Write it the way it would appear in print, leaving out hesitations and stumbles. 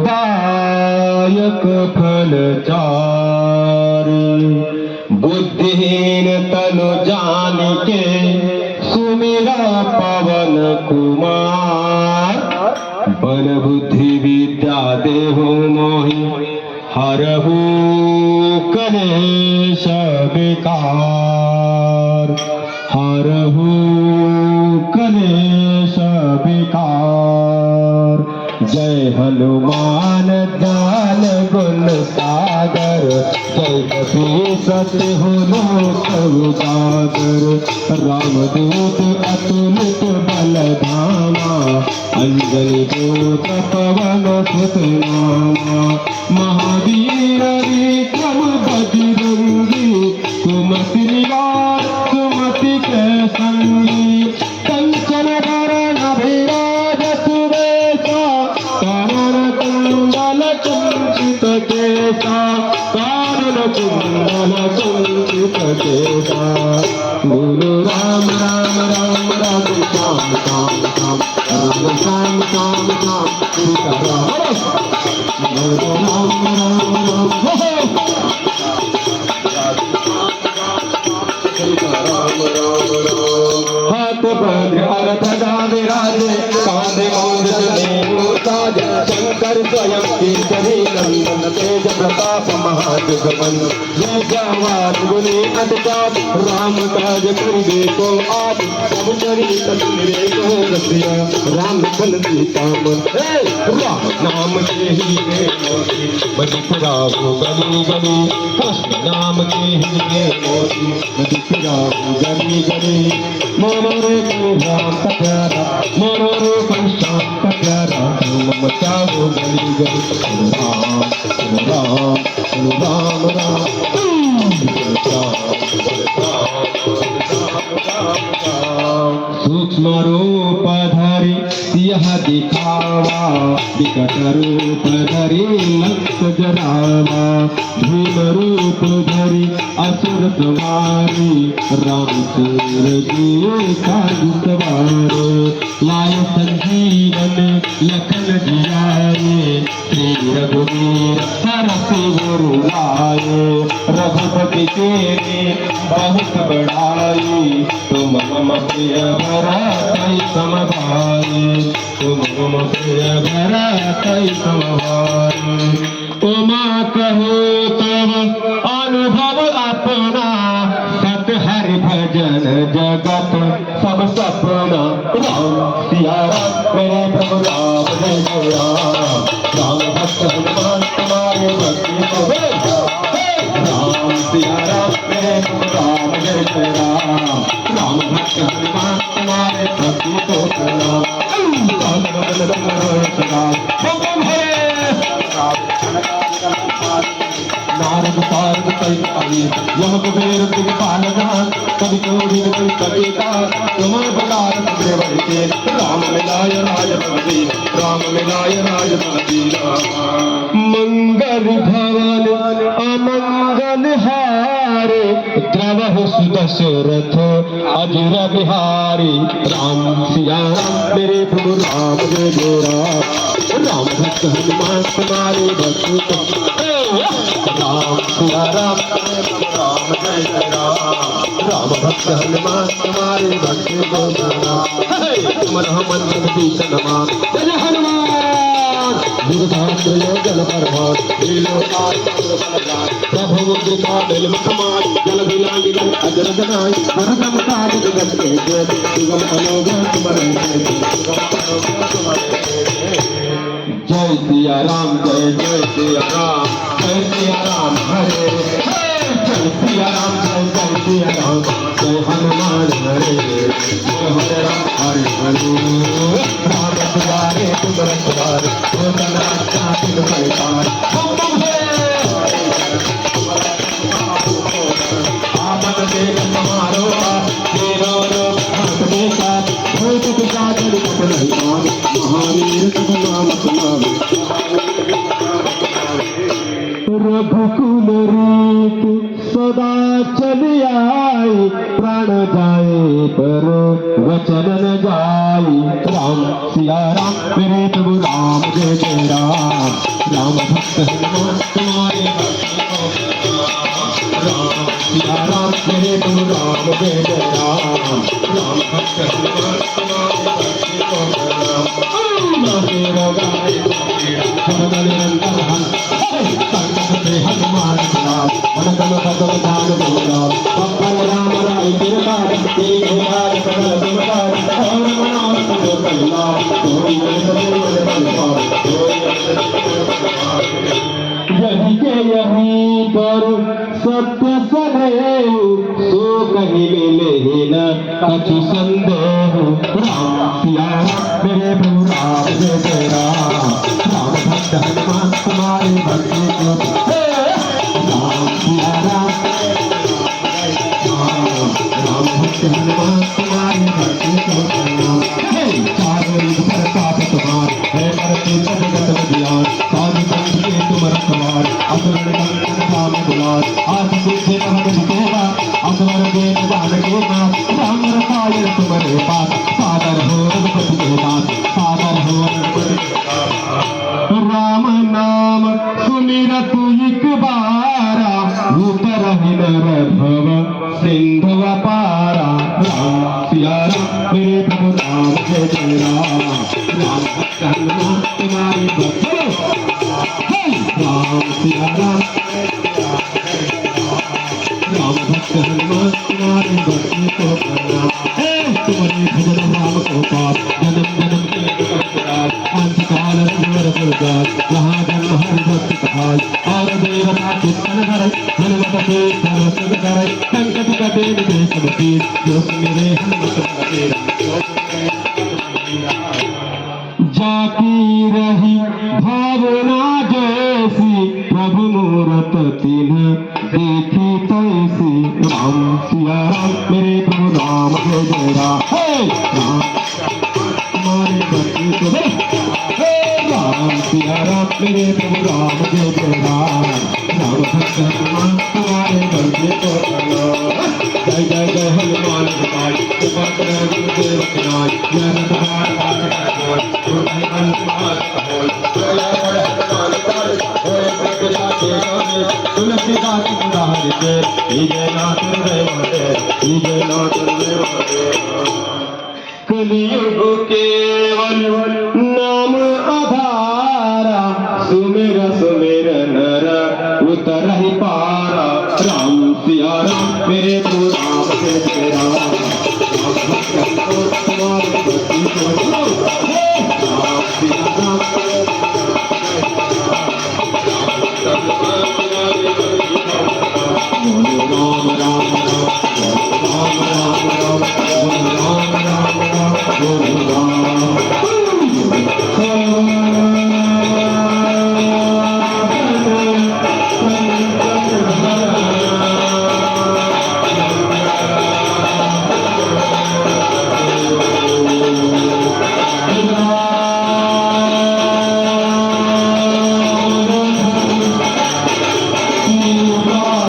दायक फल चार बुद्धिहीन तनु जान के सुमिरा पवन कुमार बल बुद्धि विद्या देहु मोहि हरहु कलेश विकार हरहु कलेश विकार जय हनुमान ज्ञान गुण सागर जय कपीसत लोक उजागर रामदूत अतुलित बल धामा अंजलि दूत पवन सुत नामा महावीर विक्रम बजरंगी सुमति निवार सुमति के संगी कंचन वरण अभिराज सुवेशा कानन कुंडल कुंचित केसा कानन कुंडल कुंचित केसा बोलो राम राम राम राम श्याम श्याम श्याम राम श्याम श्याम श्याम सीता राम बोलो राम राम राम हाथ बंद अर्थ विराजे कांधे मूंज साज शंकर स्वयं कीर्तनी नंदन तेज प्रताप महाजगवन जय जवान गुनी अटचाप राम काज करिबे को आज सब चरित सुनिबे को रसिया राम फल सीता मन राम नाम के ही मोती मधुपुरा हो गली गली कृष्ण नाम के ही मोती मधुपुरा हो गली गली मोरो रे राम का प्यारा मोरो रे श्याम का प्यारा मम चाहो गली गली राम राम राम राम सूक्ष्म रूप धरि सिंह दिखावा विकट रूप धरि लक्ष्य जरावा भीम रूप धरि असुर सवारी रामचंद्र जी काज सवारे लाय संजीवन लखन जियाए श्री रघुवीर हरषि गुरु लाए रघुपति तेरे बहुत बड़ाई तुम मम प्रिय भरत सम भाई तुम मम प्रिय भरत सम भाई उमा कहो तब अनुभव अपना सत हरि भजन जगत सब सपना राम सिया राम मेरे प्रभु राम जय जय राम राम भक्त हनुमान तुम्हारे भक्ति को राम सिया राम मेरे प्रभु राम जय जय राम राम भक्त हनुमान तुम्हारे भक्ति को प्रणाम नारद सारद सहित आई यह कुबेर दिगपाल जहां कवि कोविद कवि कविता तुमर बकार देवते राम मिलाय राजपति राम मिलाय राजपति मंगल भवन अमंगल हारे द्रवहु सुदशरथ अजर बिहारी राम सिया राम मेरे प्रभु राम जय जय राम राम भक्त हनुमान तुम्हारे भक्त राम सिया राम राम जय जय राम राम भक्त हनुमान तुम्हारे भक्त को तुम मन भीषण मान जय हनुमान दुर्धात्र जल परमान प्रभु मुद्रिका बेल मुखमान जल बिलांगी जल अजर जनाई भरतम काज जगत के जय सुगम अनुग्रह तुम्हारे जय सिया राम जय जय सिया राम जय सिया राम हरे जय सिया राम जय जय सिया राम जय हनुमान हरे जय हरे राम हरे हरे राम द्वारे तुम रखवारे हो तनाचा तुम परिवार आपद देख समारो तेरो हाथ में साथ भूत पिता जल पट नहीं मान महावीर तुम नाम सुनावे रघुकुल रूप सदा चली आई प्राण जाए पर वचन न जाई राम सिया राम मेरे प्रभु राम जय जय राम राम भक्त हनुमान तुम्हारे भक्त को राम सिया राम मेरे प्रभु राम जय जय राम राम भक्त हनुमान तुम्हारे भक्त को नाचे रोगाए निरंतर संकट से हनुमान राम मनगम भगवतान बोला पवन राम राय तिरकार एक हार सकल तुमकार और मनोरथ जो कल्ला कोई यही के यही पर सत्य सदैव सो कहीं मिले ही न अछु संदेह राम सिया मेरे प्रभु राम जय जय राम राम भक्त हनुमान तुम्हारे भक्ति को राम सिया राम राम भक्त हनुमान तुम्हारे भक्ति को चारों युग प्रताप तुम्हार है करते जगत विज्ञान साधु संत के तुम रखवार असुर निकंदन राम दुलार आज बुद्धि भगत देवा असवर देव जान के नाथ राम रसायन तुम्हारे पास सादर हो रघुपति के दास सादर हो रघुपति राम नाम सुमिरत एक बारा उतर नर भव सिंधु अपारा राम सिया राम मेरे प्रभु राम जय जय राम राम भक्त हनुमान तुम्हारे भक्त राम सिया राम राम भक्त हनुमान तुम्हारे भक्त को तुम्हारे भजन राम को पास जन्म जन्म के अंतकाल जहाँ जन्म हरि भक्त कहाय और देवता कीर्तन हरे हनुमत के सर्वसुख करे संकट कटे निधे सब चीज जो मेरे हनुमत जाकी रही भावना जैसी प्रभु मूरत तिन्ह देखी तैसी राम सिया राम मेरे प्रभु राम जय जय राम तुम्हारे भक्ति को राम सिया राम मेरे प्रभु राम जय जय राम राम भक्त हनुमान तुम्हारे भक्ति को जय जय जय हनुमान कलियुग केवल नाम आधारा सुमेर सुमेर नर उतर ही पारा राम सिया राम मेरे प्रभु राम जय जय राम राम भक्त तुम्हारे भक्ति को राम सिया राम राम राम राम राम राम राम राम राम राम राम